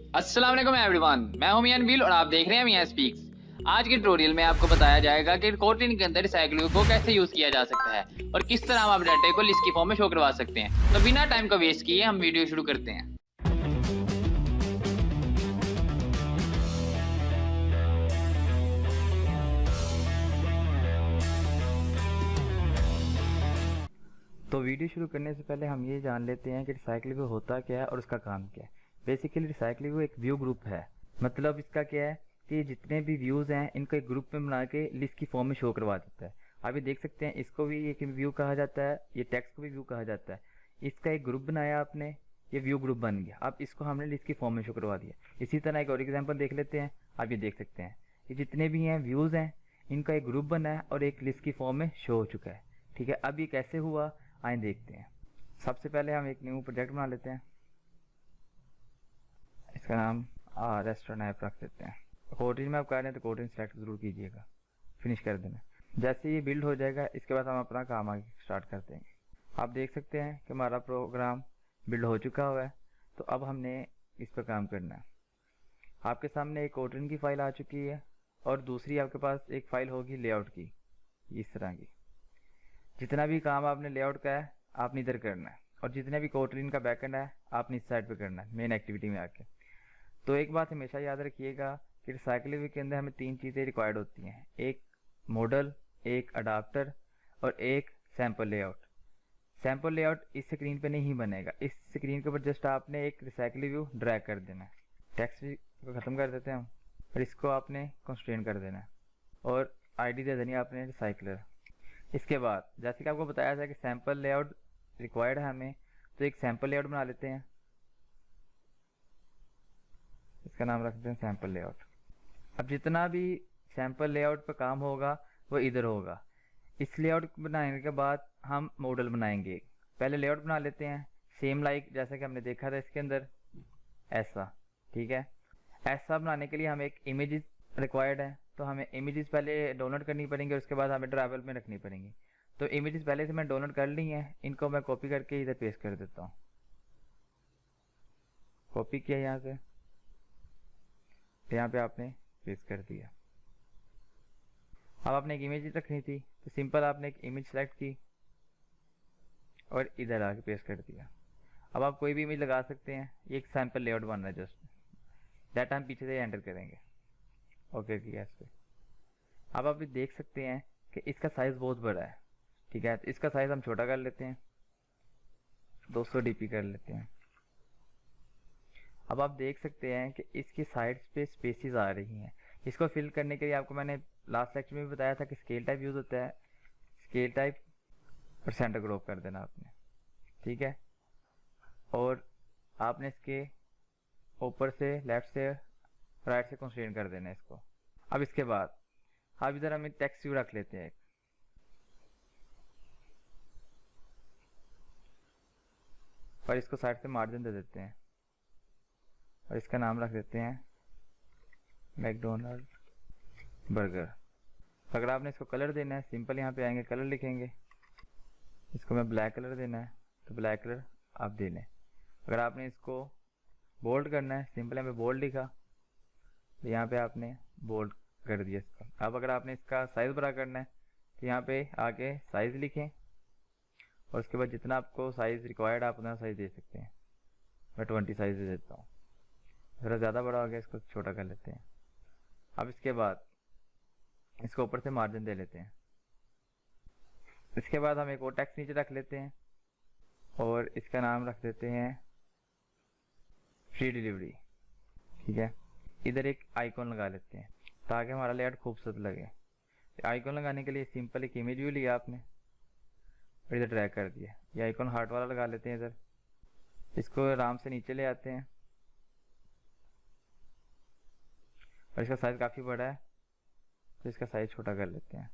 अस्सलाम वालेकुम एवरीवन, मैं हूं मियां नबील और आप देख रहे हैं मियां स्पीक्स। आज के ट्यूटोरियल में आपको बताया जाएगा कि कोटलिन के अंदर रिसाइक्लिंग को कैसे यूज किया जा सकता है और किस तरह हम आप डाटा को लिस्ट की फॉर्म में शो करवा सकते हैं। तो बिना टाइम को वेस्ट किए हम वीडियो शुरू करते हैं। तो वीडियो शुरू करने से पहले हम ये जान लेते हैं कि रिसाइक्लिंग होता क्या है और उसका काम क्या है। बेसिकली रिसाइक्लिंग एक व्यू ग्रुप है। मतलब इसका क्या है कि जितने भी व्यूज़ हैं इनको एक ग्रुप में बना के लिस्ट की फॉर्म में शो करवा देता है। आप ये देख सकते हैं, इसको भी एक व्यू कहा जाता है, ये टेक्स्ट को भी व्यू कहा जाता है। इसका एक ग्रुप बनाया आपने, ये व्यू ग्रुप बन गया। अब इसको हमने लिस्ट की फॉर्म में शो करवा दिया। इसी तरह एक और एग्जाम्पल देख लेते हैं। आप ये देख सकते हैं कि जितने भी हैं व्यूज़ हैं इनका एक ग्रुप बना है और एक लिस्ट की फॉर्म में शो हो चुका है। ठीक है, अब ये कैसे हुआ आइए देखते हैं। सबसे पहले हम एक न्यू प्रोजेक्ट बना लेते हैं। इसका नाम रेस्टोरेंट ऐप रख देते हैं। कोडिंग में आप कर रहे हैं तो कोडिंग सेलेक्ट जरूर कीजिएगा, फिनिश कर देना। जैसे ये बिल्ड हो जाएगा इसके बाद हम अपना काम आगे स्टार्ट कर देंगे। आप देख सकते हैं कि हमारा प्रोग्राम बिल्ड हो चुका हुआ है। तो अब हमने इस पर काम करना है। आपके सामने एक कोडिंग की फाइल आ चुकी है और दूसरी आपके पास एक फाइल होगी लेआउट की, इस तरह की। जितना भी काम आपने लेआउट का है आपने इधर करना है और जितने भी कोटलिन का बैकएंड है आपने इस साइड पे करना है, मेन एक्टिविटी में आके। तो एक बात हमेशा याद रखिएगा कि रिसाइक्लिंग के अंदर हमें 3 चीज़ें रिक्वायर्ड होती हैं, एक मॉडल, एक अडाप्टर और एक सैम्पल लेआउट। सैम्पल लेआउट इस स्क्रीन पे नहीं बनेगा, इस स्क्रीन के ऊपर जस्ट आपने एक रिसाइक्लिंग व्यू ड्रैग कर देना है। टेक्स्ट को ख़त्म कर देते हैं हम और इसको आपने कंस्ट्रेन कर देना है और आईडी दे देनी है आपने रिसाइकलर। इसके बाद जैसे कि आपको बताया था कि सैम्पल लेआउट रिक्वायर्ड है हमें, तो एक सैम्पल लेआउट बना लेते हैं। इसका नाम रखते हैं सैम्पल लेआउट। अब जितना भी सैम्पल लेआउट पर काम होगा वो इधर होगा। इस लेआउट बनाने के बाद हम मॉडल बनाएंगे। पहले लेआउट बना लेते हैं सेम लाइक जैसा कि हमने देखा था इसके अंदर, ऐसा। ठीक है, ऐसा बनाने के लिए हमें एक इमेजेस रिक्वायर्ड है, तो हमें इमेजेस पहले डाउनलोड करनी पड़ेंगी और उसके बाद हमें ड्राइवर में रखनी पड़ेंगी। तो इमेजेस पहले से मैंने डाउनलोड कर ली हैं, इनको मैं कॉपी करके इधर पेस्ट कर देता हूँ। कॉपी किया यहाँ से, यहाँ पे आपने पेस्ट कर दिया। अब आपने एक इमेज रखनी थी तो सिंपल आपने एक इमेज सेलेक्ट की और इधर आके पेस्ट कर दिया। अब आप कोई भी इमेज लगा सकते हैं। ये एक सैम्पल लेआउट बन रहा है, जस्ट डाटा हम पीछे से एंटर करेंगे। ओके किया इस पर। अब आप देख सकते हैं कि इसका साइज़ बहुत बड़ा है। ठीक है, तो इसका साइज़ हम छोटा कर लेते हैं, 200 डीपी कर लेते हैं। अब आप देख सकते हैं कि इसकी साइड्स पे स्पेसेस आ रही हैं। इसको फिल करने के लिए आपको मैंने लास्ट लेक्चर में भी बताया था कि स्केल टाइप यूज़ होता है। स्केल टाइप और सेंटर ग्रुप कर देना आपने। ठीक है, और आपने इसके ऊपर से लेफ्ट से राइट से कंस्ट्रेन कर देना है इसको। अब इसके बाद आप इधर हम टेक्स्ट व्यू रख लेते हैं और इसको साइड से मार्जिन दे देते हैं और इसका नाम रख देते हैं मैकडोनल्ड बर्गर। अगर आपने इसको कलर देना है सिंपल यहाँ पे आएंगे, कलर लिखेंगे। इसको मैं ब्लैक कलर देना है तो ब्लैक कलर आप दे लें। अगर आपने इसको बोल्ड करना है सिंपल यहाँ पे बोल्ड लिखा तो यहाँ पे आपने बोल्ड कर दिया इसको। अब अगर आपने इसका साइज़ बड़ा करना है तो यहाँ पे आके साइज़ लिखें और उसके बाद जितना आपको साइज़ रिक्वायर्ड आप उतना साइज़ दे सकते हैं। मैं 20 साइज़ दे देता हूँ, थोड़ा ज़्यादा बड़ा हो गया, इसको छोटा कर लेते हैं। अब इसके बाद इसको ऊपर से मार्जिन दे लेते हैं। इसके बाद हम एक और टेक्स्ट नीचे रख लेते हैं और इसका नाम रख देते हैं फ्री डिलीवरी। ठीक है, इधर एक आइकॉन लगा लेते हैं ताकि हमारा लेआउट खूबसूरत लगे। आइकॉन लगाने के लिए सिंपल एक इमेज व्यू लिया आपने और इधर ड्रैग कर दिया। ये आइकॉन हार्ट वाला लगा लेते हैं इधर। इसको आराम से नीचे ले आते हैं और इसका साइज़ काफ़ी बड़ा है तो इसका साइज़ छोटा कर लेते हैं।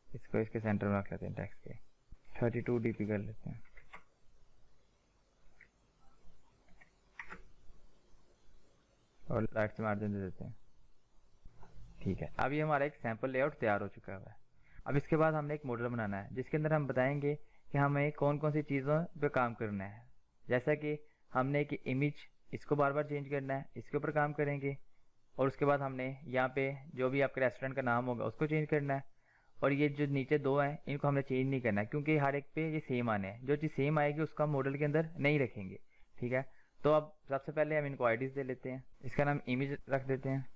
इसको इसके सेंटर में रख लेते हैं, टेक्स्ट के 32 डीपी कर लेते हैं और राइट से मार्जिन दे देते हैं। ठीक है, अब ये हमारा एक सैम्पल लेआउट तैयार हो चुका है। अब इसके बाद हमने एक मॉडल बनाना है जिसके अंदर हम बताएंगे कि हमें कौन कौन सी चीज़ों पे काम करना है। जैसा कि हमने एक इमेज इसको बार बार चेंज करना है, इसके ऊपर काम करेंगे। और उसके बाद हमने यहाँ पे जो भी आपके रेस्टोरेंट का नाम होगा उसको चेंज करना है। और ये जो नीचे दो हैं इनको हमने चेंज नहीं करना है, क्योंकि हर एक पे ये सेम आने हैं। जो चीज़ सेम आएगी उसका मॉडल के अंदर नहीं रखेंगे, ठीक है। तो अब सबसे पहले हम इनको आईडीज दे लेते हैं। इसका नाम इमेज रख देते हैं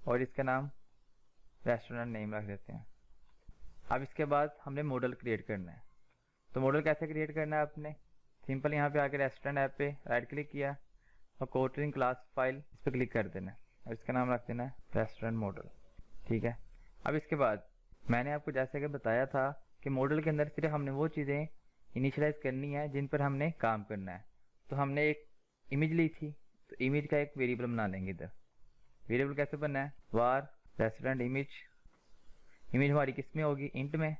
और इसका नाम रेस्टोरेंट नेम रख देते हैं। अब इसके बाद हमने मॉडल क्रिएट करना है। तो मॉडल कैसे क्रिएट करना है आपने, सिंपल यहाँ पे आके रेस्टोरेंट ऐप पे राइट क्लिक किया और कोटलिन क्लास फाइल इस पर क्लिक कर देना है और इसका नाम रख देना है रेस्टोरेंट मॉडल, ठीक है। अब इसके बाद मैंने आपको जैसे कि बताया था कि मॉडल के अंदर सिर्फ हमने वो चीज़ें इनिशियलाइज करनी है जिन पर हमने काम करना है। तो हमने एक इमेज ली थी, तो इमेज का एक वेरिएबल बना लेंगे इधर। वेरिएबल कैसे बनना है, वार रेस्टोरेंट इमेज। इमेज हमारी किस में होगी, इंट में।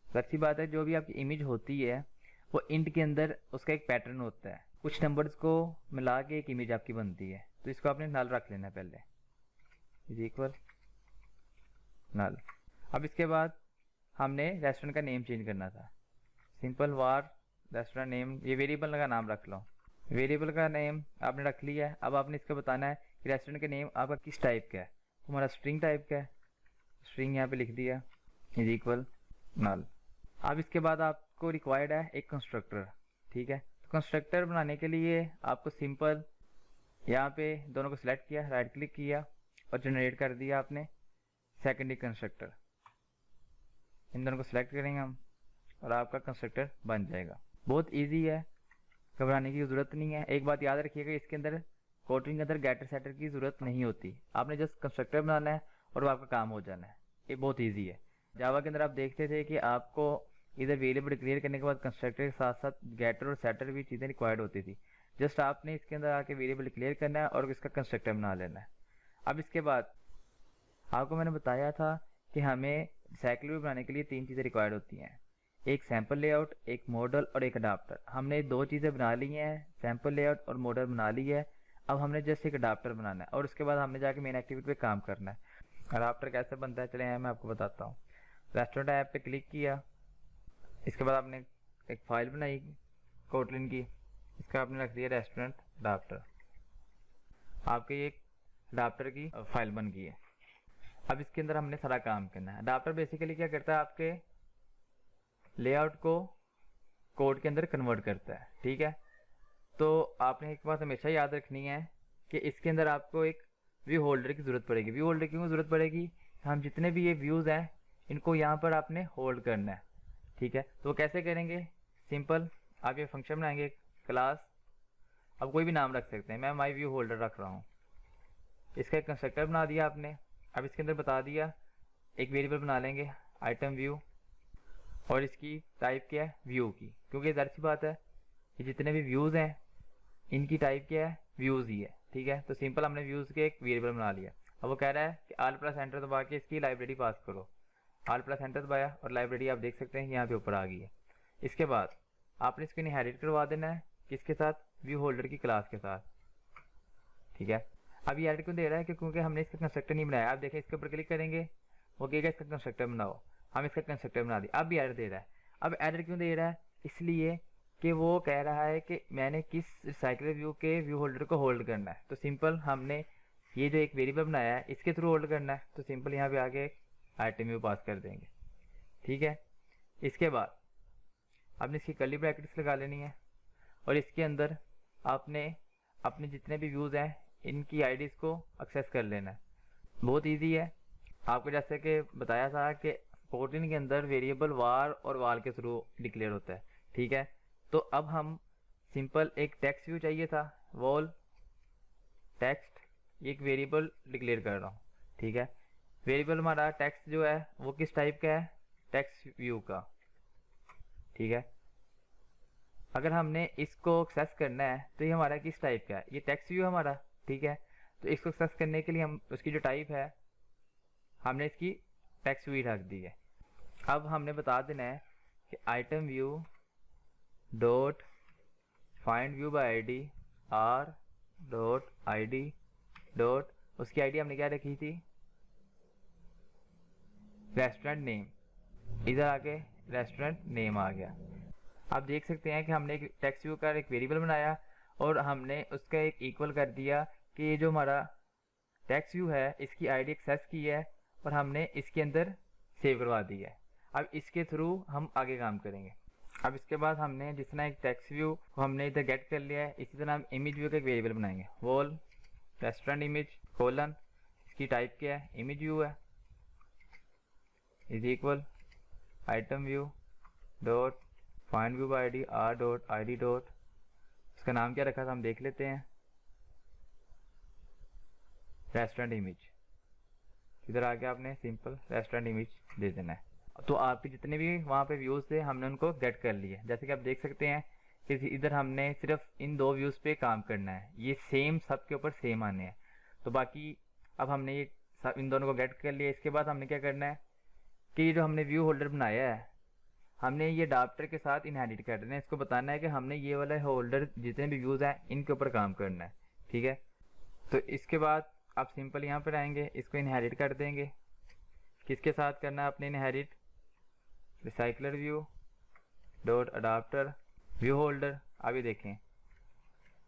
अच्छी बात है, जो भी आपकी इमेज होती है वो इंट के अंदर उसका एक पैटर्न होता है, कुछ नंबर्स को मिला के एक इमेज आपकी बनती है। तो इसको आपने नल रख लेना है पहले, इज इक्वल नल। अब इसके बाद हमने रेस्टोरेंट का नेम चेंज करना था, सिंपल वार रेस्टोरेंट नेम, ये वेरिएबल का नाम रख लो। वेरिएबल का नेम आपने रख लिया है। अब आपने इसको बताना है कि रेस्टोरेंट का नेम आपका किस टाइप का है। हमारा स्ट्रिंग टाइप का है, स्ट्रिंग यहाँ पे लिख दिया, इज इक्वल नल। अब इसके बाद आपको रिक्वायर्ड है एक कंस्ट्रक्टर, ठीक है। तो कंस्ट्रक्टर बनाने के लिए आपको सिंपल यहाँ पे दोनों को सिलेक्ट किया, राइट क्लिक किया और जनरेट कर दिया आपने सेकेंडरी कंस्ट्रक्टर। इन दोनों को सिलेक्ट करेंगे हम और आपका कंस्ट्रक्टर बन जाएगा। बहुत ईजी है, घबराने की ज़रूरत नहीं है। एक बात याद रखिएगा, इसके अंदर कोटिंग के अंदर गेटर सेटर की ज़रूरत नहीं होती। आपने जस्ट कंस्ट्रक्टर बनाना है और वो आपका काम हो जाना है। ये बहुत ईजी है। जावा के अंदर आप देखते थे कि आपको इधर वेरिएबल डिक्लेयर करने के बाद कंस्ट्रक्टर के साथ साथ गेटर और सेटर भी चीज़ें रिक्वायर्ड होती थी। जस्ट आपने इसके अंदर आके वेरिएबल डिक्लेयर करना है और इसका कंस्ट्रक्टर बना लेना है। अब इसके बाद आपको मैंने बताया था कि हमें साइकिल व्यू बनाने के लिए 3 चीज़ें रिक्वायर्ड होती हैं, एक सैम्पल लेआउट, एक मॉडल और एक अडाप्टर। हमने 2 चीज़ें बना ली हैं, सैम्पल लेआउट और मॉडल बना ली है। अब हमने जस्ट एक अडाप्टर बनाना है और उसके बाद हमने जाके मेन एक्टिविटी पे काम करना है। अडाप्टर कैसे बनता है चले मैं आपको बताता हूँ। रेस्टोरेंट ऐप पे क्लिक किया, इसके बाद आपने एक फाइल बनाई कोटलिन की, इसका आपने रख दिया रेस्टोरेंट अडाप्टर। आपके ये अडाप्टर की फाइल बन गई है। अब इसके अंदर हमने सारा काम करना है। अडाप्टर बेसिकली क्या करता है, आपके लेआउट को कोड के अंदर कन्वर्ट करता है, ठीक है। तो आपने एक बात हमेशा याद रखनी है कि इसके अंदर आपको एक व्यू होल्डर की ज़रूरत पड़ेगी। व्यू होल्डर क्यों ज़रूरत पड़ेगी, हम जितने भी ये व्यूज़ हैं इनको यहाँ पर आपने होल्ड करना है, ठीक है। तो कैसे करेंगे, सिंपल आप ये फंक्शन बनाएंगे क्लास, अब कोई भी नाम रख सकते हैं, मैं माई व्यू होल्डर रख रहा हूँ। इसका एक कंस्ट्रक्टर बना दिया आपने। अब इसके अंदर बता दिया एक वेरिएबल बना लेंगे आइटम व्यू और इसकी टाइप क्या है, व्यू की, क्योंकि ज़ाहिर सी बात है ये जितने भी व्यूज़ हैं इनकी टाइप क्या है, व्यूज़ ही है, ठीक है। तो सिंपल हमने व्यूज़ के एक वेरिएबल बना लिया। अब वो कह रहा है कि आल प्लस एंटर दबा के इसकी लाइब्रेरी पास करो। आल प्लस एंटर दबाया और लाइब्रेरी आप देख सकते हैं यहाँ पे ऊपर आ गई है। इसके बाद आपने इसको इनहेरिट करवा देना है किसके साथ, व्यू होल्डर की क्लास के साथ, ठीक है। अब ये एडिट क्यों दे रहा है, क्योंकि हमने इसका कंस्ट्रक्टर नहीं बनाया। आप देखें इसके ऊपर क्लिक करेंगे वो कहेगा इसका कंस्ट्रक्टर बनाओ, हम इसका कंस्ट्रक्टर बना दिया। अब भी एडिट दे रहा है। अब एडिट क्यों दे रहा है, इसलिए कि वो कह रहा है कि मैंने किस साइकिल व्यू के व्यू होल्डर को होल्ड करना है। तो सिंपल हमने ये जो एक वेरिएबल बनाया है इसके थ्रू होल्ड करना है। तो सिंपल यहाँ पे आगे आइटम व्यू पास कर देंगे, ठीक है। इसके बाद आपने इसकी कर्ली ब्रैकेट्स लगा लेनी है और इसके अंदर आपने अपने जितने भी व्यूज़ हैं इनकी आईडीज़ को एक्सेस कर लेना है। बहुत इजी है। आपको जैसे कि बताया था कि कोटलिन के अंदर वेरिएबल वार और वाल के थ्रू डिक्लेयर होता है, ठीक है। तो अब हम सिंपल एक टेक्स्ट व्यू चाहिए था, वॉल टेक्स्ट, एक वेरिएबल डिक्लेयर कर रहा हूँ, ठीक है। वेरिएबल हमारा टेक्स्ट जो है वो किस टाइप का है, टेक्स्ट व्यू का, ठीक है। अगर हमने इसको एक्सेस करना है तो ये हमारा किस टाइप का है, ये टेक्स्ट व्यू हमारा, ठीक है। तो इसको एक्सेस करने के लिए हम उसकी जो टाइप है हमने इसकी टेक्स्ट व्यू रख दी है। अब हमने बता देना है कि item view dot find view bye ID R dot ID dot, उसकी आईडी हमने क्या रखी थी, रेस्टोरेंट नेम। इधर आके रेस्टोरेंट नेम आ गया। आप देख सकते हैं कि हमने एक टेक्स्ट व्यू का एक वेरिएबल बनाया और हमने उसका एक इक्वल कर दिया कि ये जो हमारा टेक्स्ट व्यू है इसकी आईडी एक्सेस की है और हमने इसके अंदर सेव करवा दी है। अब इसके थ्रू हम आगे काम करेंगे। अब इसके बाद हमने जिस तरह एक टेक्स्ट व्यू को हमने इधर गेट कर लिया है, इसी तरह हम इमेज व्यू का एक वेरिएबल बनाएंगे। वॉल रेस्टोरेंट इमेज कोलन, इसकी टाइप क्या है, इमेज व्यू है, is equal item view dot find view by ID R dot I D dot, इसका नाम क्या रखा था हम देख लेते हैं, रेस्टोरेंट इमेज। इधर आके आपने सिंपल रेस्टोरेंट इमेज दे देना है। तो आपके जितने भी वहाँ पे व्यूज़ थे हमने उनको गेट कर लिए। जैसे कि आप देख सकते हैं कि इधर हमने सिर्फ इन 2 व्यूज़ पे काम करना है, ये सेम सब के ऊपर सेम आने हैं। तो बाकी अब हमने ये सब इन दोनों को गेट कर लिया। इसके बाद हमने क्या करना है कि ये जो हमने व्यू होल्डर बनाया है हमने ये अडाप्टर के साथ इनहेरिट कर देना है। इसको बताना है कि हमने ये वाला होल्डर जितने भी व्यूज़ हैं इनके ऊपर काम करना है, ठीक है। तो इसके बाद आप सिंपल यहाँ पर आएंगे, इसको इनहेरिट कर देंगे। किसके साथ करना है आपने inherit, recycler view dot adapter view holder. अभी देखें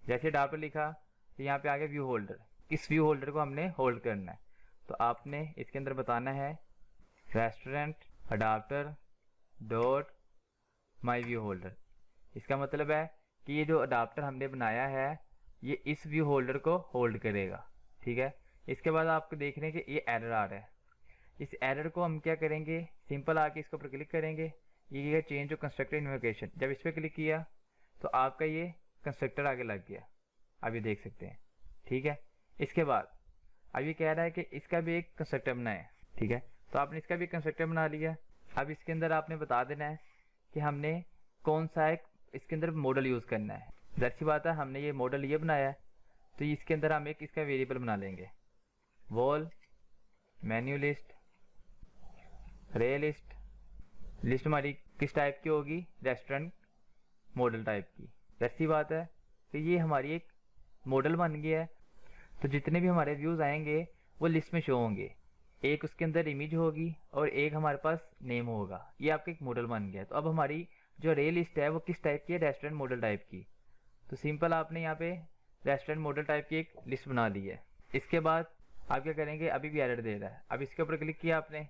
जैसे अडाप्टर लिखा तो यहाँ पे आ गया व्यू होल्डर। इस व्यू होल्डर को हमने होल्ड करना है, तो आपने इसके अंदर बताना है restaurant adapter dot my view holder. इसका मतलब है कि ये जो अडाप्टर हमने बनाया है ये इस व्यू होल्डर को होल्ड करेगा, ठीक है। इसके बाद आपको देख रहे हैं कि ये एरर आ रहा है। इस एरर को हम क्या करेंगे, सिंपल आके इसके ऊपर क्लिक करेंगे, ये चेंज टू कंस्ट्रक्टर इन्वोकेशन। जब इस पर क्लिक किया तो आपका ये कंस्ट्रक्टर आगे लग गया, अभी देख सकते हैं, ठीक है। इसके बाद अब ये कह रहा है कि इसका भी एक कंस्ट्रक्टर बनाए, ठीक है। तो आपने इसका भी कंस्ट्रक्टर बना लिया। अब इसके अंदर आपने बता देना है कि हमने कौन सा एक इसके अंदर मॉडल यूज़ करना है। जाहिर सी बात है हमने ये मॉडल ये बनाया है तो इसके अंदर हम एक इसका वेरिएबल बना लेंगे, वॉल मेन्यू लिस्ट रे लिस्ट। लिस्ट हमारी किस टाइप की होगी, रेस्टोरेंट मॉडल टाइप की। ऐसी बात है कि ये हमारी एक मॉडल बन गया है। तो जितने भी हमारे व्यूज़ आएंगे वो लिस्ट में शो होंगे, एक उसके अंदर इमेज होगी और एक हमारे पास नेम होगा। ये आपका एक मॉडल बन गया है। तो अब हमारी जो रे लिस्ट है वो किस टाइप की है, रेस्टोरेंट मॉडल टाइप की। तो सिंपल आपने यहाँ पे रेस्टोरेंट मॉडल टाइप की एक लिस्ट बना दी है। इसके बाद आप क्या करेंगे, अभी भी एरर दे रहा है। अब इसके ऊपर क्लिक किया आपने,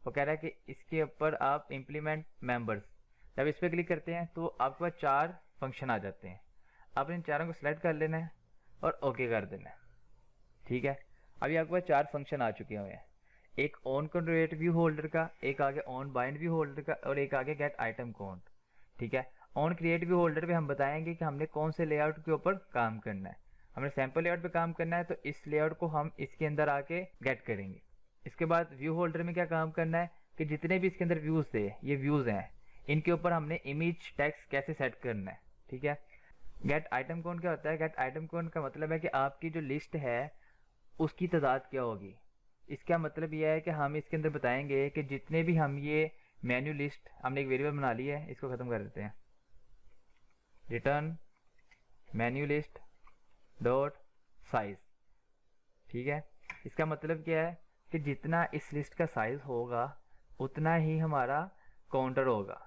वो कह रहा है कि इसके ऊपर आप इम्प्लीमेंट मेंबर्स। जब इस पर क्लिक करते हैं तो आपके पास 4 फंक्शन आ जाते हैं। आप इन चारों को सिलेक्ट कर लेना है और ओके कर देना है, ठीक है। अभी आपके पास 4 फंक्शन आ चुके हुए हैं, एक ऑन क्रिएट व्यू होल्डर का, एक आगे ऑन बाइंड व्यू होल्डर का और एक आगे गेट आइटम काउंट, ठीक है। ऑन क्रिएट व्यू होल्डर पे हम बताएंगे कि हमने कौन से लेआउट के ऊपर काम करना है। हमने सैंपल लेआउट पे काम करना है तो इस लेआउट को हम इसके अंदर आके गेट करेंगे। इसके बाद व्यू होल्डर में क्या काम करना है कि जितने भी इसके अंदर व्यूज थे, ये व्यूज हैं, इनके ऊपर हमने इमेज टेक्स्ट कैसे सेट करना है, ठीक है। गेट आइटम काउंट क्या होता है, गेट आइटम काउंट का मतलब है कि आपकी जो लिस्ट है उसकी तादाद क्या होगी। इसका मतलब यह है कि हम इसके अंदर बताएंगे कि जितने भी हम ये मेन्यू लिस्ट, हमने एक वेरिएबल बना ली है, इसको खत्म कर देते हैं, return menu list dot size, ठीक है। इसका मतलब क्या है कि जितना इस लिस्ट का साइज होगा उतना ही हमारा काउंटर होगा।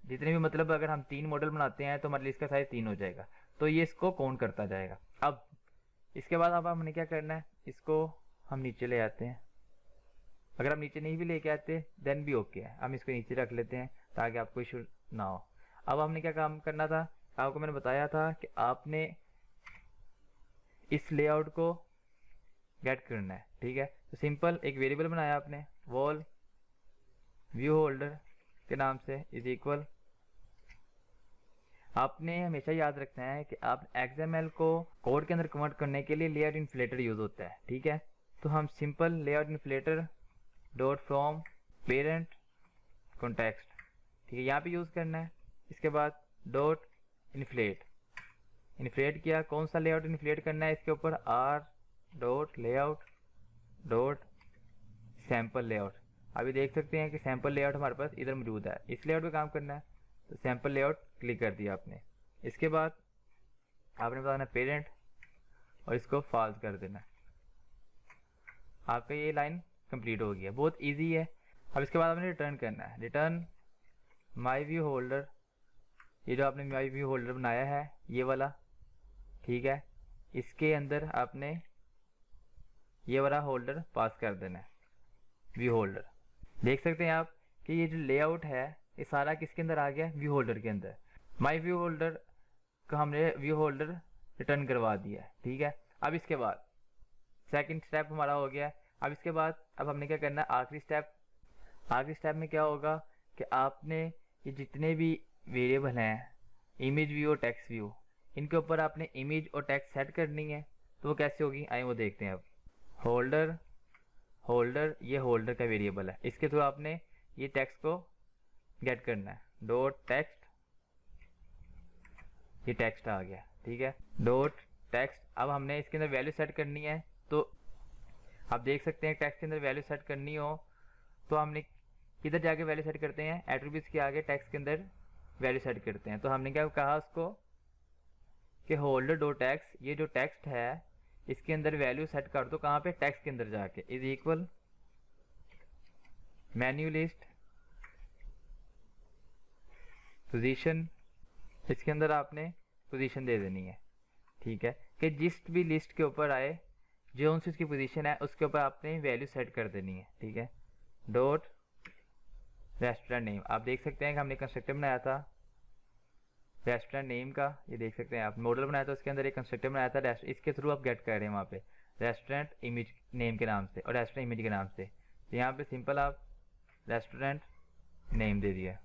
जितने भी मतलब अगर हम 3 मॉडल बनाते हैं तो हमारी लिस्ट का साइज 3 हो जाएगा, तो ये इसको काउंट करता जाएगा। अब इसके बाद अब हमने क्या करना है, इसको हम नीचे ले आते हैं। अगर हम नीचे नहीं भी लेके आते देन भी ओके है, हम इसको नीचे रख लेते हैं ताकि आपको इशू ना हो। अब हमने क्या काम करना था, आपको मैंने बताया था कि आपने इस लेआउट को गेट करना है, ठीक है। तो सिंपल एक वेरिएबल बनाया आपने, वॉल व्यू होल्डर के नाम से इज इक्वल। आपने हमेशा याद रखना है कि आप XML को कोड के अंदर कन्वर्ट करने के लिए लेआउट इन्फ्लेटर यूज होता है, ठीक है। तो हम simple layout inflator dot from parent context, ठीक है, यहाँ पे यूज करना है। इसके बाद डॉट इन्फ्लेट, इन्फ्लेट किया, कौन सा लेआउट इन्फ्लेट करना है, इसके ऊपर R dot layout dot sample layout. अभी देख सकते हैं कि सैम्पल लेआउट हमारे पास इधर मौजूद है, इस लेआउट पे काम करना है तो सैम्पल लेआउट क्लिक कर दिया आपने। इसके बाद आपने बताना पेरेंट और इसको फॉल्स कर देना, आपका ये लाइन कंप्लीट हो गया, बहुत इजी है। अब इसके बाद आपने रिटर्न करना है, रिटर्न माई व्यू होल्डर ये जो आपने माई व्यू होल्डर बनाया है ये वाला, ठीक है, इसके अंदर आपने ये वाला होल्डर पास कर देना है, व्यू होल्डर। देख सकते हैं आप कि ये जो लेआउट है ये सारा किसके अंदर आ गया, व्यू होल्डर के अंदर। माई व्यू होल्डर को हमने व्यू होल्डर रिटर्न करवा दिया है, ठीक है। अब इसके बाद सेकंड स्टेप हमारा हो गया। अब इसके बाद अब हमने क्या करना है, आखिरी स्टेप में क्या होगा कि आपने ये जितने भी वेरिएबल हैं, इमेज व्यू और टेक्स्ट व्यू, इनके ऊपर आपने इमेज और टेक्स्ट सेट करनी है। तो वो कैसे होगी, आइए वो देखते हैं। अब होल्डर ये होल्डर का वेरिएबल है, इसके थ्रू आपने ये टेक्स्ट को गेट करना है। डॉट टेक्स्ट, ये टेक्स्ट आ गया, ठीक है, डॉट टेक्स्ट। अब हमने इसके अंदर वैल्यू सेट करनी है। तो आप देख सकते हैं टेक्स्ट के अंदर वैल्यू सेट करनी हो तो हमने किधर जाके वैल्यू सेट करते हैं, एट्रीब्यूट्स के आगे टेक्स्ट के अंदर वैल्यू सेट करते हैं। तो हमने क्या कहा उसको कि होल्डर डॉट टेक्स्ट, ये जो टेक्स्ट है इसके अंदर वैल्यू सेट कर दो, कहाँ पे, टेक्स्ट के अंदर जाके, is equal menu list position, इसके अंदर आपने पोजीशन दे देनी है, ठीक है, कि जिस भी लिस्ट के ऊपर आए जो सी उसकी पोजीशन है उसके ऊपर आपने वैल्यू सेट कर देनी है, ठीक है। डॉट रेस्टोरेंट नेम, आप देख सकते हैं कि हमने कंस्ट्रक्टर बनाया था रेस्टोरेंट नेम का, ये देख सकते हैं आप, मॉडल बनाया था उसके अंदर एक कंस्ट्रक्टर बनाया था, इसके थ्रू आप गेट कर रहे हैं वहाँ पे रेस्टोरेंट इमेज नेम के नाम से और रेस्टोरेंट इमेज के नाम से। तो यहाँ पे सिंपल आप रेस्टोरेंट नेम दे दिया।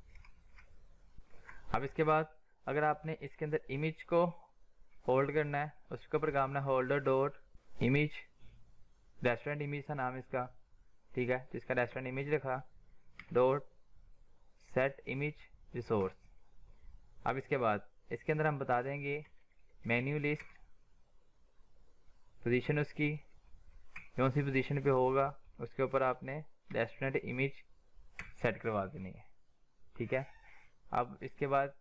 अब इसके बाद अगर आपने इसके अंदर इमेज को होल्ड करना है, उसके ऊपर काम है holder dot image, restaurant image था नाम इसका, ठीक है, तो इसका रेस्टोरेंट इमेज रखा, डॉट सेट इमेज रिसोर्स। अब इसके बाद इसके अंदर हम बता देंगे मेन्यू लिस्ट पोजीशन, उसकी कौन सी पोजीशन पे होगा उसके ऊपर आपने रेस्टोरेंट इमेज सेट करवा देनी है, ठीक है। अब इसके बाद,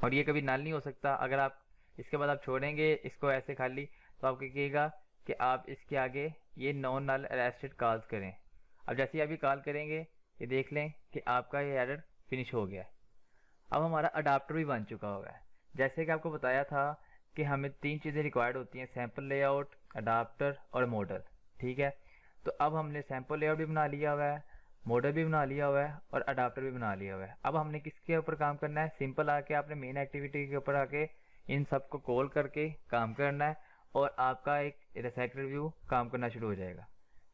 और ये कभी नल नहीं हो सकता, अगर आप इसके बाद आप छोड़ेंगे इसको ऐसे खाली तो आपको कहेगा कि आप इसके आगे ये नॉन नल रेस्टेड कॉल्स करें। अब जैसे ही अभी कॉल करेंगे ये देख लें कि आपका ये एरर फिनिश हो गया है। अब हमारा अडाप्टर भी बन चुका होगा। जैसे कि आपको बताया था कि हमें 3 चीज़ें रिक्वायर्ड होती हैं, सैम्पल लेआउट, अडाप्टर और मॉडल, ठीक है। तो अब हमने सैम्पल लेआउट भी बना लिया हुआ है, मॉडल भी बना लिया हुआ है और अडाप्टर भी बना लिया हुआ है। अब हमने किसके ऊपर काम करना है, सिंपल आके आपने मेन एक्टिविटी के ऊपर आके इन सबको कॉल करके काम करना है और आपका एक रिसाइकल व्यू काम करना शुरू हो जाएगा,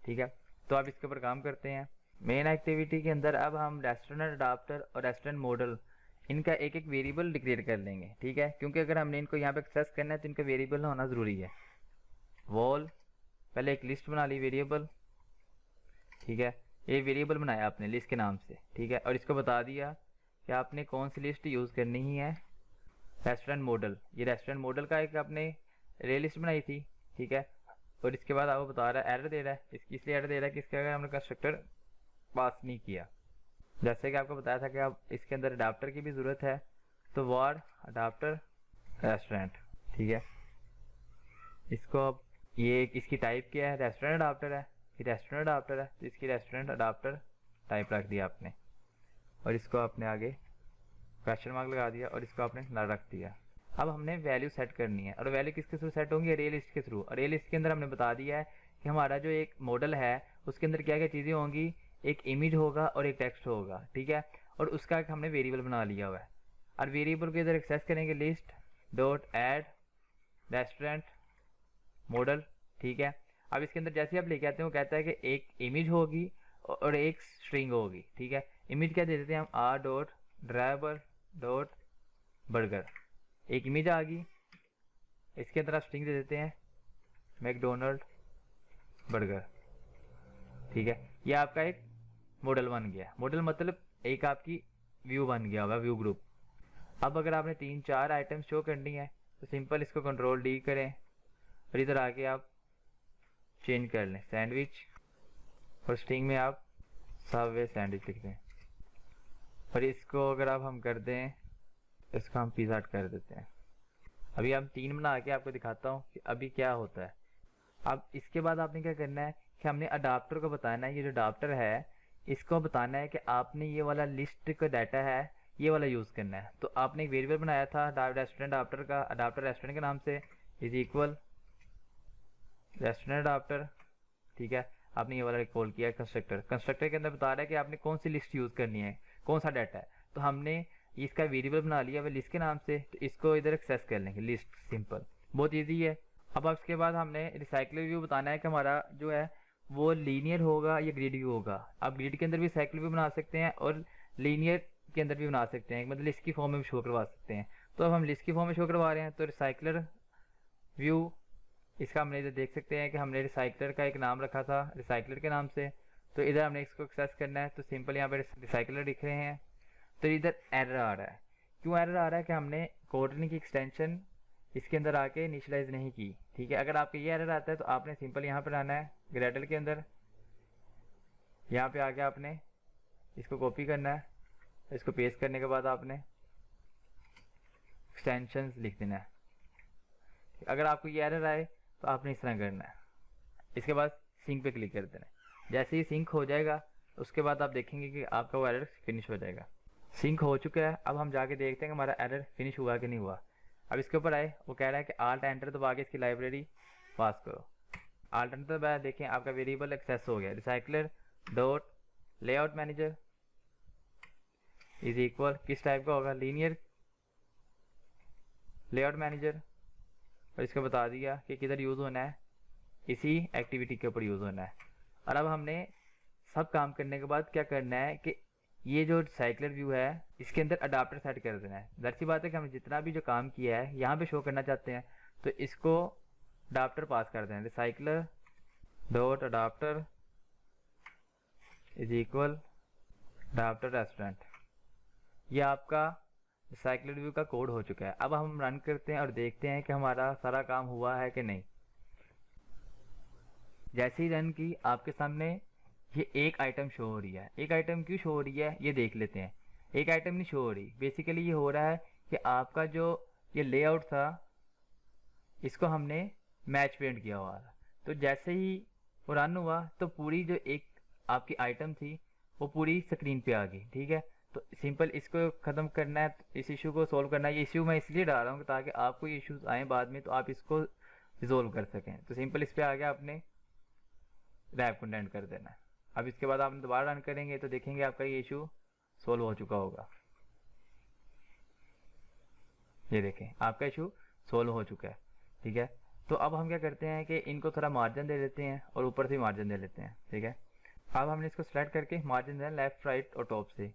ठीक है। तो आप इसके ऊपर काम करते हैं। मेन एक्टिविटी के अंदर अब हम रेस्टोरेंट अडाप्टर और रेस्टोरेंट मॉडल इनका एक एक वेरिएबल डिक्लेयर कर लेंगे, ठीक है, क्योंकि अगर हमने इनको यहाँ पे एक्सेस करना है तो इनका वेरिएबल होना ज़रूरी है। वॉल, पहले एक लिस्ट बना ली वेरिएबल, ठीक है, ये वेरिएबल बनाया आपने लिस्ट के नाम से, ठीक है, और इसको बता दिया कि आपने कौन सी लिस्ट यूज़ करनी ही है, रेस्टोरेंट मॉडल। ये रेस्टोरेंट मॉडल का एक आपने रे लिस्ट बनाई थी, ठीक है, और इसके बाद आपको बता रहा है एरर दे रहा है, इसलिए एरर दे रहा है कि इसके अगर हमने कंस्ट्रक्टर पास नहीं किया। जैसे कि आपको बताया था कि आप इसके अंदर अडाप्टर की भी ज़रूरत है, तो वार्ड अडाप्टर रेस्टोरेंट, ठीक है, इसको अब ये इसकी टाइप क्या है, रेस्टोरेंट अडाप्टर है, ये रेस्टोरेंट अडाप्टर है, तो इसकी रेस्टोरेंट अडाप्टर टाइप रख दिया आपने और इसको आपने आगे क्वेश्चन मार्क लगा दिया और इसको आपने ना रख दिया। अब हमने वैल्यू सेट करनी है और वैल्यू किसके थ्रू सेट होंगी, अरे लिस्ट के थ्रू। अरे लिस्ट के अंदर हमने बता दिया है कि हमारा जो एक मॉडल है उसके अंदर क्या क्या चीज़ें होंगी, एक इमेज होगा और एक टेक्स्ट होगा, ठीक है, और उसका एक हमने वेरिएबल बना लिया हुआ है और वेरिएबल को इधर एक्सेस करेंगे list dot add restaurant model, ठीक है। अब इसके अंदर जैसे आप लेके आते हैं वो कहता है कि एक इमेज होगी और एक स्ट्रिंग होगी, ठीक है। इमेज क्या दे देते हैं हम, R dot driver dot burger, एक इमेज आ गई, इसके अंदर आप स्ट्रिंग दे देते हैं मैकडोनल्ड बर्गर, ठीक है। ये आपका एक मॉडल बन गया। मॉडल मतलब एक आपकी व्यू बन गया होगा, व्यू ग्रुप। अब अगर आपने 3-4 आइटम शो करनी है तो सिंपल इसको कंट्रोल डी करें और इधर आके आप चेंज कर लें सैंडविच और स्ट्रिंग में आप सबवे सैंडविच लिख दें और इसको अगर आप हम कर दें, इसको हम पिज़्ज़ा हट कर देते हैं। अभी हम 3 बना के आपको दिखाता हूँ कि अभी क्या होता है। अब इसके बाद आपने क्या करना है कि हमने अडाप्टर को बताना है, ये जो अडाप्टर है इसको बताना है कि आपने ये वाला लिस्ट का डाटा है ये वाला यूज़ करना है। तो आपने एक वेरिएबल बनाया था रेस्टोरेंट अडाप्टर का, अडाप्टर रेस्टोरेंट के नाम से इज इक्वल रेस्टोरेंट अडाप्टर, ठीक है। आपने ये वाला कॉल किया कंस्ट्रक्टर, कंस्ट्रक्टर के अंदर बता रहा है कि आपने कौन सी लिस्ट यूज़ करनी है, कौन सा डाटा है। तो हमने इसका वेरिएबल बना लिया वह लिस्ट के नाम से, तो इसको इधर एक्सेस कर लेंगे, लिस्ट, सिंपल, बहुत ईजी है। अब इसके बाद हमने रिसाइकल व्यू बताना है कि हमारा जो है वो लीनियर होगा या ग्रिड व्यू होगा। आप ग्रिड के अंदर भी साइकिल व्यू बना सकते हैं और लीनियर के अंदर भी बना सकते हैं, मतलब लिस्ट की फॉर्म में भी शो करवा सकते हैं। तो अब हम लिस्ट की फॉर्म में शो करवा रहे हैं, तो रिसाइकलर व्यू, इसका हमने इधर देख सकते हैं कि हमने रिसाइकलर का एक नाम रखा था रिसाइकलर के नाम से, तो इधर हमने इसको एक्सेस करना है। तो सिंपल यहाँ पे रिसाइकलर लिख रहे हैं, तो इधर एरर आ रहा है। क्यों एरर आ रहा है कि हमने कोऑर्डिनेट की एक्सटेंशन इसके अंदर आके इनिशियलाइज नहीं की, ठीक है। अगर आपको ये एरर आता है तो आपने सिंपल यहाँ पर आना है ग्रेडल के अंदर, यहाँ पे आके आपने इसको कॉपी करना है, इसको पेस्ट करने के बाद आपने एक्सटेंशंस लिख देना है। अगर आपको ये एरर आए तो आपने इस तरह करना है। इसके बाद सिंक पे क्लिक कर देना है। जैसे ही सिंक हो जाएगा उसके बाद आप देखेंगे कि आपका वो एरर फिनिश हो जाएगा। सिंक हो चुका है, अब हम जाके देखते हैं कि हमारा एरर फिनिश हुआ कि नहीं हुआ। अब इसके ऊपर आए, वो कह रहा है कि आल्ट एंटर दबा के इसकी लाइब्रेरी पास करो। आल्ट एंटर दबाया, देखें आपका वेरिएबल एक्सेस हो गया, recycler dot layout manager is equal, किस टाइप का होगा, लीनियर लेआउट मैनेजर, और इसको बता दिया कि किधर यूज़ होना है, इसी एक्टिविटी के ऊपर यूज़ होना है। और अब हमने सब काम करने के बाद क्या करना है कि ये जो साइक्लर व्यू है इसके अंदर अडाप्टर सेट कर देना है। जाहिर सी बात है कि हमने जितना भी जो काम किया है यहाँ पे शो करना चाहते हैं, तो इसको अडाप्टर पास कर देना, recycler dot adapter is equal adapter restaurant. ये आपका रिसाइकलर व्यू का कोड हो चुका है। अब हम रन करते हैं और देखते हैं कि हमारा सारा काम हुआ है कि नहीं। जैसे ही रन की आपके सामने ये एक आइटम शो हो रही है। एक आइटम क्यों शो हो रही है ये देख लेते हैं। एक आइटम नहीं शो हो रही, बेसिकली ये हो रहा है कि आपका जो ये लेआउट था इसको हमने मैच पेंट किया हुआ था। तो जैसे ही वो रन हुआ तो पूरी जो एक आपकी आइटम थी वो पूरी स्क्रीन पे आ गई, ठीक है। तो सिंपल इसको ख़त्म करना है, इस इशू को सॉल्व करना है। ये इशू मैं इसलिए डाल रहा हूँ ताकि आपको ये इशूज़ आए बाद में तो आप इसको रिजोल्व कर सकें। तो सिंपल इस पर आगे आपने रैप कंटेंट कर देना है। अब इसके बाद आप दोबारा रन करेंगे तो देखेंगे आपका ये इशू सोल्व हो चुका होगा। ये देखें आपका इशू सोल्व हो चुका है, ठीक है। तो अब हम क्या करते हैं कि इनको थोड़ा मार्जिन दे देते हैं और ऊपर से मार्जिन दे लेते हैं, ठीक है। अब हमने इसको सेलेक्ट करके मार्जिन देना लेफ्ट राइट और टॉप से।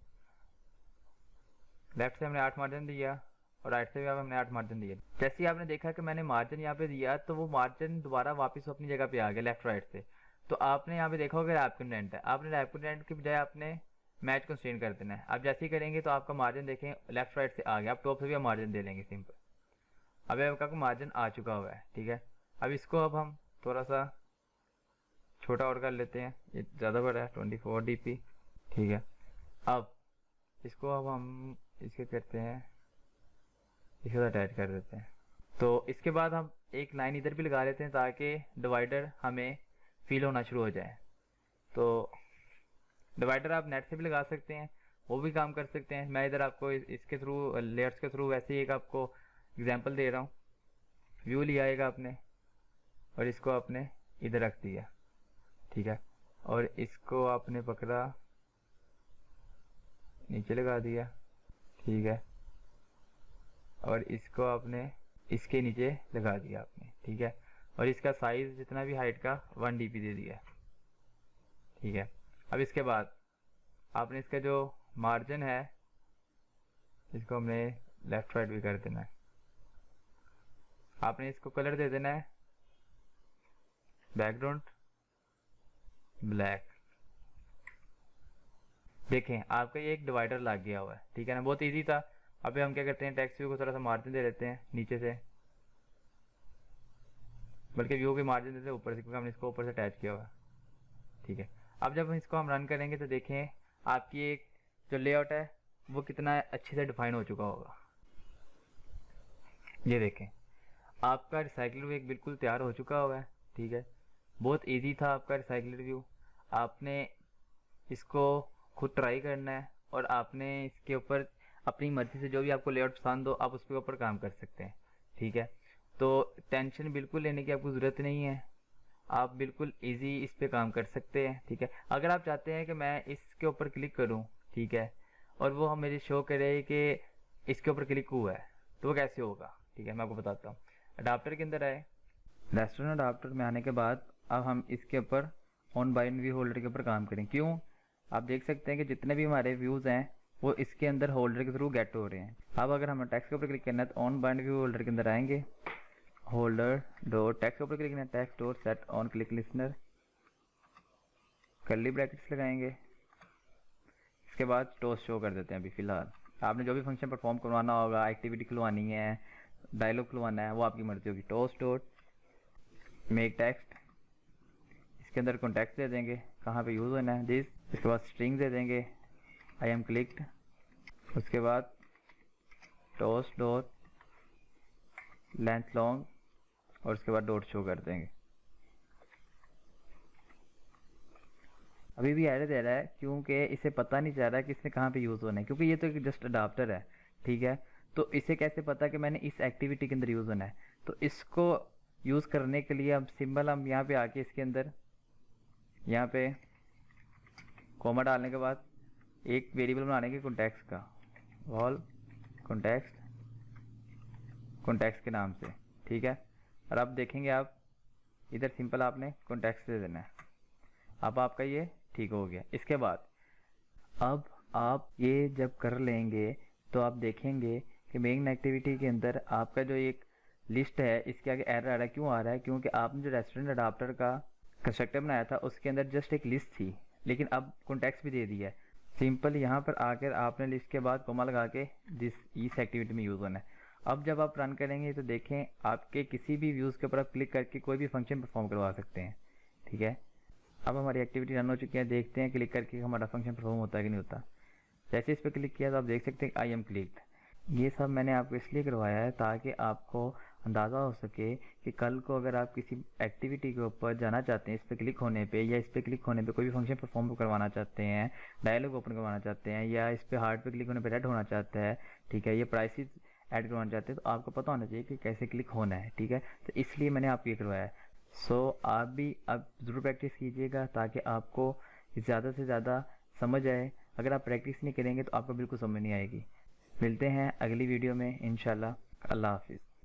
लेफ्ट से हमने 8 मार्जिन दिया और राइट से भी अब हमने 8 मार्जिन दिए। जैसे ही आपने देखा कि मैंने मार्जिन यहाँ पे दिया तो वो मार्जिन दोबारा वापस अपनी जगह पे आ गया लेफ्ट राइट से। तो आपने यहाँ पे देखा होगा रैप कंटेंट है, आपने रैप कंटेंट की बजाय आपने मैच कंस्ट्रेंट कर देना है। आप जैसे ही करेंगे तो आपका मार्जिन देखें लेफ्ट राइट से आ गया। आप टॉप से भी आप मार्जिन दे लेंगे सिंपल। अब आपका मार्जिन आ चुका हुआ है, ठीक है। अब इसको अब हम थोड़ा सा छोटा और कर लेते हैं, ये ज़्यादा बड़ा है 24 dp, ठीक है। अब इसको अब हम इसके करते हैं, इसके साथ अटैच कर देते हैं। तो इसके बाद हम एक लाइन इधर भी लगा लेते हैं ताकि डिवाइडर हमें फील होना शुरू हो जाए। तो डिवाइडर आप नेट से भी लगा सकते हैं, वो भी काम कर सकते हैं। मैं इधर आपको इसके थ्रू लेयर्स के थ्रू वैसे ही एक आपको एग्जांपल दे रहा हूँ। व्यू लिया आएगा आपने और इसको आपने इधर रख दिया, ठीक है। और इसको आपने पकड़ा नीचे लगा दिया, ठीक है। और इसको आपने इसके नीचे लगा दिया आपने, ठीक है। और इसका साइज जितना भी हाइट का 1 dp दे दिया, ठीक है। अब इसके बाद आपने इसका जो मार्जिन है इसको हमने लेफ्ट राइट भी कर देना है। आपने इसको कलर दे देना है बैकग्राउंड ब्लैक। देखें आपका ये एक डिवाइडर लग गया हुआ है, ठीक है ना, बहुत इजी था। अभी हम क्या करते हैं टेक्स्ट व्यू को थोड़ा सा मार्जिन दे देते हैं नीचे से, बल्कि व्यू के मार्जिन देते हैं ऊपर से, क्योंकि हमने इसको ऊपर से अटैच किया हुआ है, ठीक है। अब जब इसको हम रन करेंगे तो देखें आपकी एक जो लेआउट है वो कितना अच्छे से डिफाइन हो चुका होगा। ये देखें आपका रिसाइकलर व्यू एक बिल्कुल तैयार हो चुका हुआ है, ठीक है। बहुत इजी था आपका रिसाइकलर व्यू। आपने इसको खुद ट्राई करना है और आपने इसके ऊपर अपनी मर्जी से जो भी आपको लेआउट पसंद हो आप उसके ऊपर काम कर सकते हैं। ठीक है, तो टेंशन बिल्कुल लेने की आपको ज़रूरत नहीं है, आप बिल्कुल इजी इस पे काम कर सकते हैं। ठीक है, अगर आप चाहते हैं कि मैं इसके ऊपर क्लिक करूं, ठीक है, और वो हम मेरे शो करे कि इसके ऊपर क्लिक हुआ है, तो वो कैसे होगा? ठीक है, मैं आपको बताता हूँ। अडाप्टर के अंदर आए, रेस्टोरेंट अडाप्टर में आने के बाद अब हम इसके ऊपर ऑन बाइंड व्यू होल्डर के ऊपर काम करें। क्यों? आप देख सकते हैं कि जितने भी हमारे व्यूज़ हैं वो इसके अंदर होल्डर के थ्रू गेट हो रहे हैं। अब अगर हमें टेक्स्ट के ऊपर क्लिक करना है तो ऑन बाइंड व्यू होल्डर के अंदर आएंगे, होल्डर डॉट टेक्स्ट के ऊपर क्लिक करना है, text dot set on click listener, curly brackets लगाएंगे, इसके बाद टोस्ट शो कर देते हैं। अभी फ़िलहाल आपने जो भी फंक्शन परफॉर्म करवाना होगा, एक्टिविटी खुलवानी है, डायलॉग खुलवाना है, वो आपकी मर्जी होगी। टोस्ट डॉट मेक टेक्स्ट, इसके अंदर कॉन्टेक्स्ट दे देंगे कहाँ पे यूज़ होना है, दिस, इसके बाद स्ट्रिंग दे देंगे आई एम क्लिक्ड, उसके बाद टोस्ट डॉट लेंथ लॉन्ग और उसके बाद डॉट शो कर देंगे। अभी भी एरर दे रहा है क्योंकि इसे पता नहीं चल रहा है कि इसने कहाँ पे यूज़ होना है, क्योंकि ये तो एक जस्ट अडाप्टर है। ठीक है, तो इसे कैसे पता कि मैंने इस एक्टिविटी के अंदर यूज़ होना है? तो इसको यूज़ करने के लिए हम सिंबल हम यहाँ पे आके इसके अंदर यहाँ पे कॉमा डालने के बाद एक वेरिएबल बनाने के कॉन्टेक्स्ट का, वॉल कॉन्टेक्स्ट, कॉन्टेक्स्ट के नाम से। ठीक है, और अब देखेंगे आप इधर सिंपल आपने कॉन्टेक्स्ट दे देना है। अब आपका ये ठीक हो गया। इसके बाद अब आप ये जब कर लेंगे तो आप देखेंगे कि मेन एक्टिविटी के अंदर आपका जो एक लिस्ट है इसके आगे एरर आ रहा है। क्यों आ रहा है? क्योंकि आपने जो रेस्टोरेंट अडाप्टर का कंस्ट्रक्टर बनाया था उसके अंदर जस्ट एक लिस्ट थी, लेकिन अब कॉन्टेक्स्ट भी दे दिया है। सिंपल यहाँ पर आकर आपने लिस्ट के बाद कोमा लगा के इस एक्टिविटी में यूज़ होना है। अब जब आप रन करेंगे तो देखें आपके किसी भी व्यूज़ के ऊपर आप क्लिक करके कोई भी फंक्शन परफॉर्म करवा सकते हैं। ठीक है, अब हमारी एक्टिविटी रन हो चुकी है, देखते हैं क्लिक करके हमारा फंक्शन परफॉर्म होता है कि नहीं होता। जैसे इस पर क्लिक किया तो आप देख सकते हैं आई एम क्लिक्ड। ये सब मैंने आपको इसलिए करवाया है ताकि आपको अंदाज़ा हो सके कि कल को अगर आप किसी एक्टिविटी के ऊपर जाना चाहते हैं, इस पर क्लिक होने पे या इस पर क्लिक होने पे कोई भी फंक्शन परफॉर्म करवाना चाहते हैं, डायलॉग ओपन करवाना चाहते हैं, या इस पर हार्ट पे क्लिक होने पे रेड होना चाहता है, ठीक है, ये प्राइसेस ऐड करवाना चाहते हैं, तो आपको पता होना चाहिए कि कैसे क्लिक होना है। ठीक है, तो इसलिए मैंने आपको ये करवाया है। सो आप भी अब ज़रूर प्रैक्टिस कीजिएगा ताकि आपको ज़्यादा से ज़्यादा समझ आए। अगर आप प्रैक्टिस नहीं करेंगे तो आपको बिल्कुल समझ नहीं आएगी। मिलते हैं अगली वीडियो में इंशाल्लाह। अल्लाह हाफिज़।